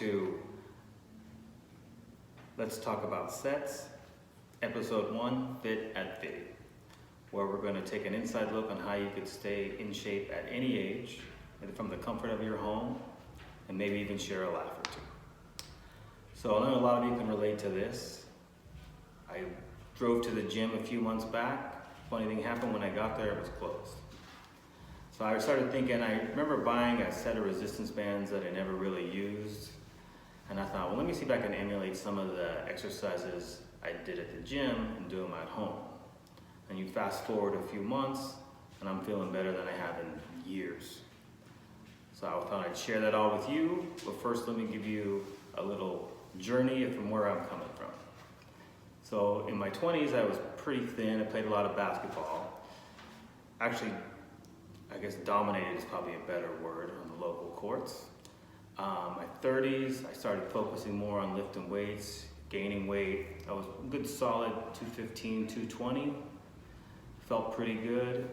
to Let's Talk About Sets, Episode 1, Fit at Fitty, where we're going to take an inside look on how you could stay in shape at any age, and from the comfort of your home, and maybe even share a laugh or two. So I know a lot of you can relate to this. I drove to the gym a few months back. Funny thing happened, when I got there, it was closed. So I started thinking, I remember buying a set of resistance bands that I never really used. And I thought, well, let me see if I can emulate some of the exercises I did at the gym and do them at home. And you fast forward a few months, and I'm feeling better than I have in years. So I thought I'd share that all with you, but first let me give you a little journey from where I'm coming from. So in my 20s, I was pretty thin. I played a lot of basketball. Actually, I guess dominated is probably a better word on the local courts. My 30s, I started focusing more on lifting weights, gaining weight. I was a good solid 215, 220. Felt pretty good.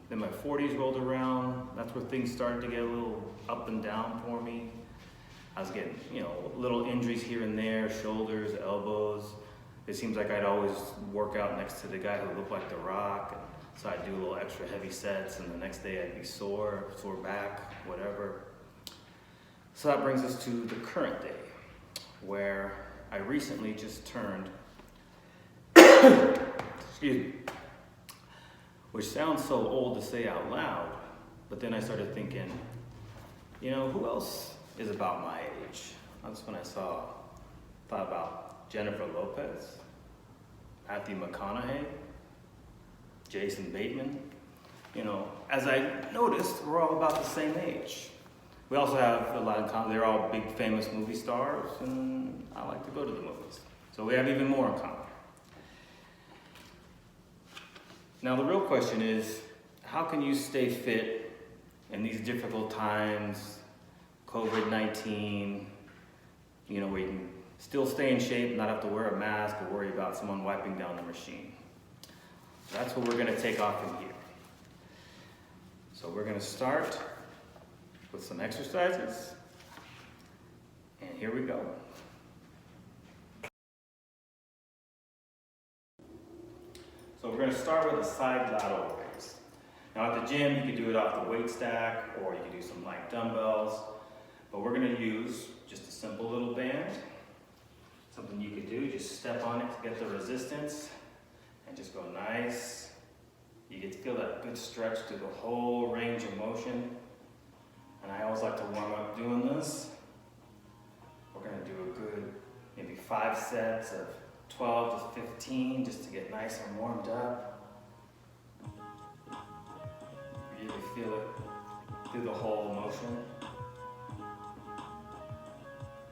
Then my 40s rolled around. That's where things started to get a little up and down for me. I was getting, little injuries here and there, shoulders, elbows. It seems like I'd always work out next to the guy who looked like The Rock. And so I'd do a little extra heavy sets, and the next day I'd be sore back, whatever. So that brings us to the current day, where I recently just turned, excuse me, which sounds so old to say out loud, but then I started thinking, who else is about my age? That's when I thought about Jennifer Lopez, Matthew McConaughey, Jason Bateman. As I noticed, we're all about the same age. We also have a lot in common. They're all big famous movie stars, and I like to go to the movies. So we have even more in common. Now the real question is, how can you stay fit in these difficult times, COVID-19, where you can still stay in shape, not have to wear a mask or worry about someone wiping down the machine? That's what we're gonna take off from here. So we're gonna start with some exercises, and here we go. So we're going to start with a side lateral raise. Now at the gym, you can do it off the weight stack, or you can do some light dumbbells, but we're going to use just a simple little band. Something you could do, just step on it to get the resistance, and just go nice. You get to feel that good stretch through the whole range of motion. And I always like to warm up doing this. We're going to do a good, maybe 5 sets of 12 to 15, just to get nice and warmed up. Really feel it through the whole motion.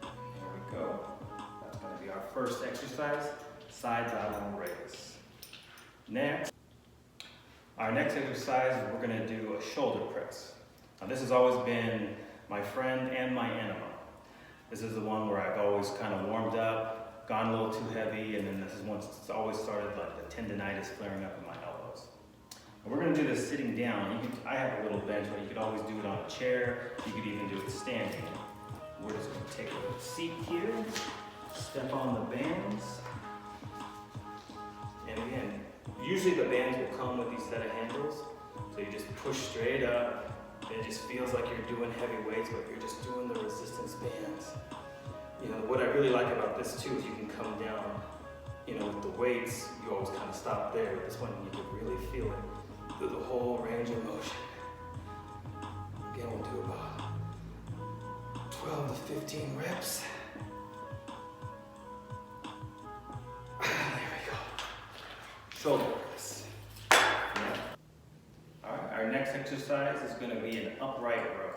Here we go. That's going to be our first exercise, side lateral raise. Our next exercise, we're going to do a shoulder press. Now this has always been my friend and my enema. This is the one where I've always kind of warmed up, gone a little too heavy, and then this is once it's always started like the tendonitis flaring up in my elbows. And we're going to do this sitting down. I have a little bench, but you could always do it on a chair. You could even do it standing. We're just going to take a seat here, step on the bands, and again, usually the bands will come with these set of handles, so you just push straight up. It just feels like you're doing heavy weights, but you're just doing the resistance bands. What I really like about this too is you can come down, with the weights, you always kind of stop there. This one, you can really feel it through the whole range of motion. Again, we'll do about 12 to 15 reps. There we go. Shoulder press. Our next exercise is going to be an upright row.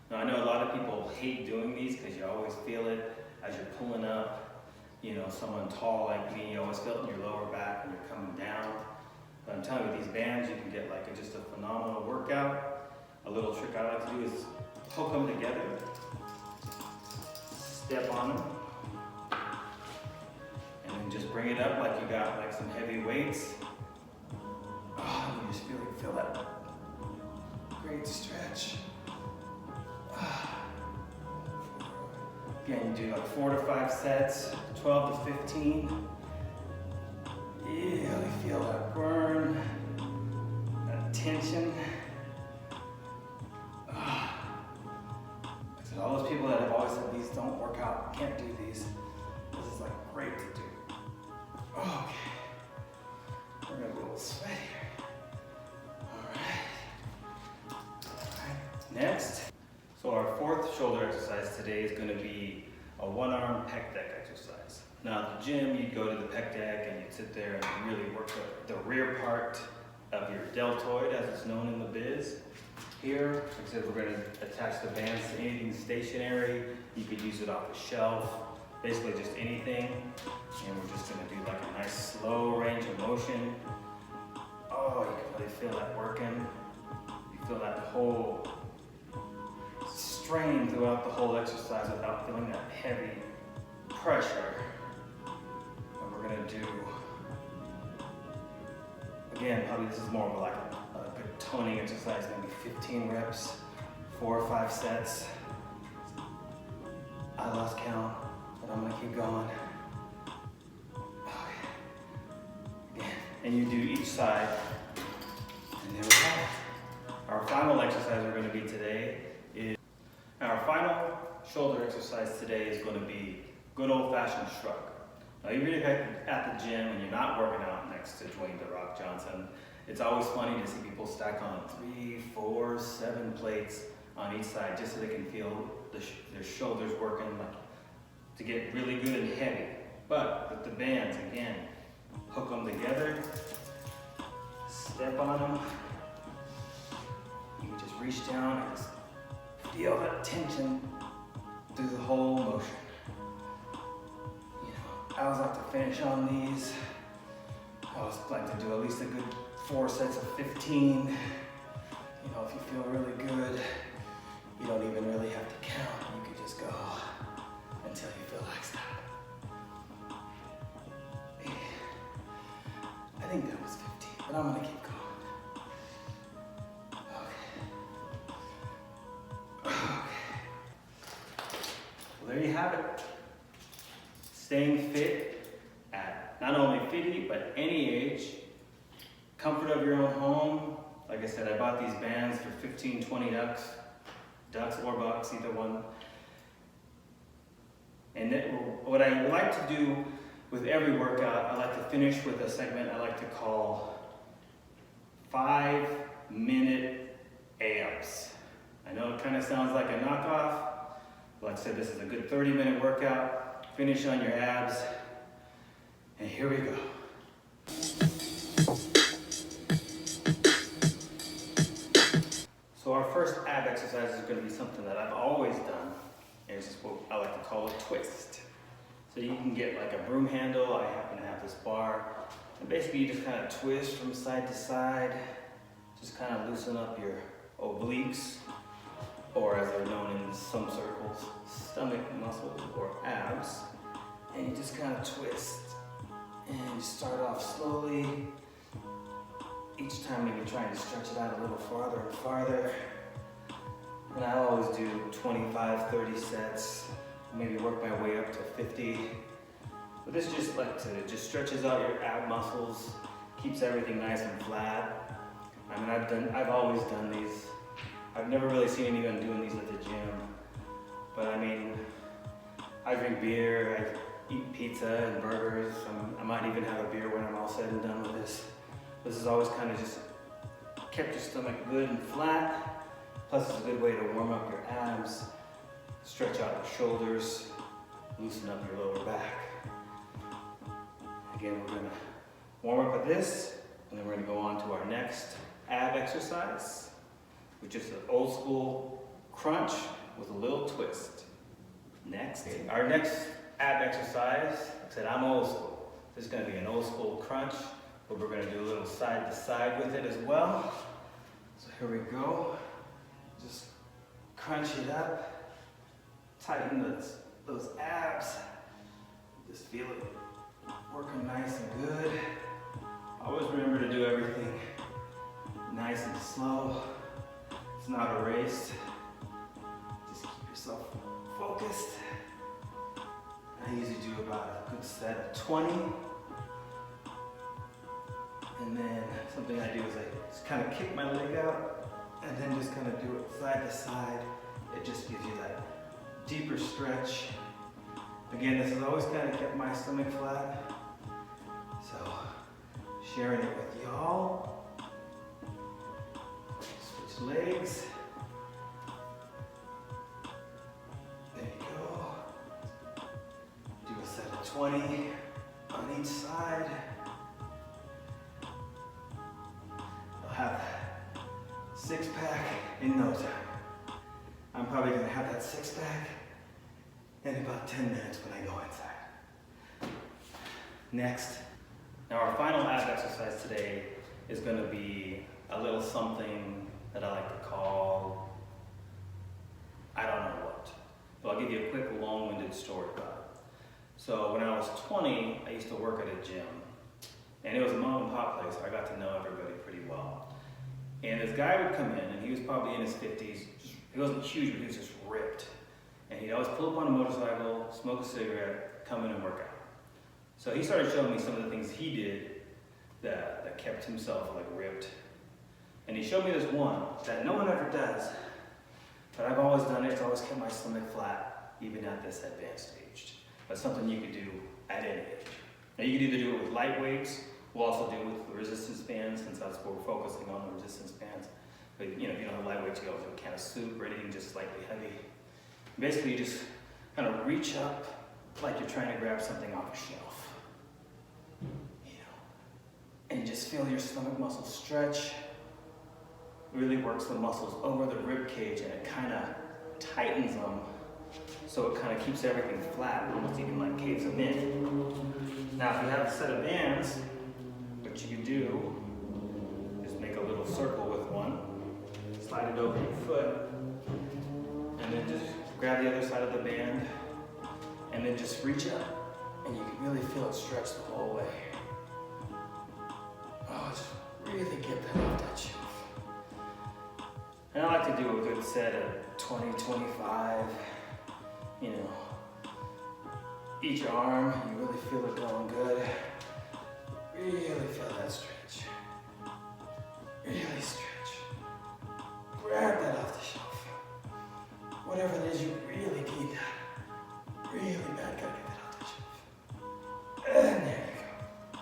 Now I know a lot of people hate doing these because you always feel it as you're pulling up. Someone tall like me, you always feel it in your lower back when you're coming down. But I'm telling you, these bands, you can get just a phenomenal workout. A little trick I like to do is hook them together, step on them, and then just bring it up like you got some heavy weights. Oh, you just feel that great stretch. Again, you do like 4 to 5 sets, 12 to 15. Really feel that burn, that tension. So all those people that have always said these don't work out, can't do these, this is like great to do. Okay, we're gonna be a little sweaty here. All right, next. So our fourth shoulder exercise today is gonna be a one-arm pec deck exercise. Now at the gym, you'd go to the pec deck and you'd sit there and really work the rear part of your deltoid, as it's known in the biz. Here, like I said, we're going to attach the bands to anything stationary. You could use it off a shelf, basically just anything. And we're just going to do like a nice slow range of motion. Oh, you can really feel that working. You feel that whole strain throughout the whole exercise without feeling that heavy pressure. And we're going to do, again, probably this is more of like a good toning exercise, maybe 15 reps, 4 or 5 sets. I lost count, but I'm gonna keep going. Okay. Again. And you do each side, and there we have it. Our final exercise we're gonna be today is, our final shoulder exercise today is gonna be good old-fashioned shrug. Now you're at the gym and you're not working out next to Dwayne "The Rock" Johnson. It's always funny to see people stack on 3, 4, 7 plates on each side just so they can feel their shoulders working, like to get really good and heavy. But with the bands, again, hook them together, step on them. You can just reach down and just feel that tension through the whole motion. I always like to finish on these. I always like to do at least a good 4 sets of 15. You know, if you feel really good, you don't even really have to count. You can just go until you feel like stop. I think that was 15, but I'm gonna keep going. Okay. Well, there you have it. Staying fit at not only Fitty, but any age. Comfort of your own home. Like I said, I bought these bands for 15, 20 ducks or bucks, either one. And what I like to do with every workout, I like to finish with a segment I like to call 5-minute abs. I know it kind of sounds like a knockoff, but like I said, this is a good 30-minute workout. Finish on your abs, and here we go. So our first ab exercise is going to be something that I've always done, and it's just what I like to call a twist. So you can get like a broom handle. I happen to have this bar, and basically you just kind of twist from side to side, just kind of loosen up your obliques, or as they're known in some circles, stomach muscles or abs. And you just kind of twist, and you start off slowly. Each time maybe trying to stretch it out a little farther and farther. And I always do 25, 30 sets, maybe work my way up to 50. But this just stretches out your ab muscles, keeps everything nice and flat. I mean, I've always done these. I've never really seen anyone doing these at the gym. But I mean, I drink beer, I eat pizza and burgers. I might even have a beer when I'm all said and done with this. This has always kind of just kept your stomach good and flat. Plus it's a good way to warm up your abs, stretch out your shoulders, loosen up your lower back. Again, we're gonna warm up with this, and then we're gonna go on to our next ab exercise, which is an old school crunch with a little twist. Next, our next ab exercise, like I said, I'm old school. This is gonna be an old school crunch, but we're gonna do a little side to side with it as well. So here we go. Just crunch it up, tighten those abs. Just feel it working nice and good. Always remember to do everything nice and slow. It's not a race. Just keep yourself focused. I usually do about a good set of 20. And then something I do is I just kind of kick my leg out and then just kind of do it side to side. It just gives you that deeper stretch. Again, this has always kind of kept my stomach flat. So, sharing it with y'all. Switch legs. There you go. Do a set of 20 on each side. I'll have six pack in no time. I'm probably gonna have that six pack in about 10 minutes when I go inside. Next. Now our final ab exercise today is going to be a little something that I like to call, I don't know what, but I'll give you a quick long-winded story about it. So when I was 20, I used to work at a gym, and it was a mom and pop place, so I got to know everybody pretty well. And this guy would come in, and he was probably in his 50s. He wasn't huge, but he was just ripped. And he'd always pull up on a motorcycle, smoke a cigarette, come in and work out. So he started showing me some of the things he did that kept himself like ripped. And he showed me this one that no one ever does, but I've always done it. It's always kept my stomach flat, even at this advanced age. But something you could do at any age. Now you could either do it with light weights. We'll also do it with the resistance bands, since that's what we're focusing on, the resistance bands. But you know, if you don't have light weights, you go with a can of soup or anything just slightly heavy. Basically, you just kind of reach up like you're trying to grab something off a shelf. You know, and just feel your stomach muscles stretch. Really works the muscles over the rib cage, and it kind of tightens them, so it kind of keeps everything flat, almost even like caves them in. Now, if you have a set of bands, what you can do is make a little circle with one, slide it over your foot, and then just grab the other side of the band, and then just reach up, and you can really feel it stretch the whole way. Oh, just really get that off that shelf. And I like to do a good set of 20, 25, you know. Each arm, you really feel it going good. Really feel that stretch. Really stretch. Grab that off the shelf. Whatever it is, you really need that. Really bad, gotta get that off the shelf. And there you go.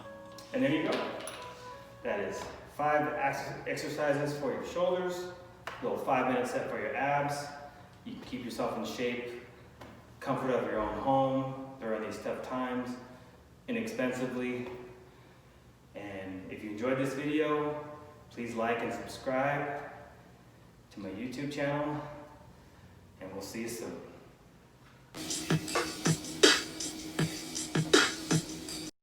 And there you go. That is 5 exercises for your shoulders, a little 5-minute set for your abs. You can keep yourself in shape, comfort of your own home during these tough times, inexpensively. And if you enjoyed this video, please like and subscribe to my YouTube channel, and we'll see you soon.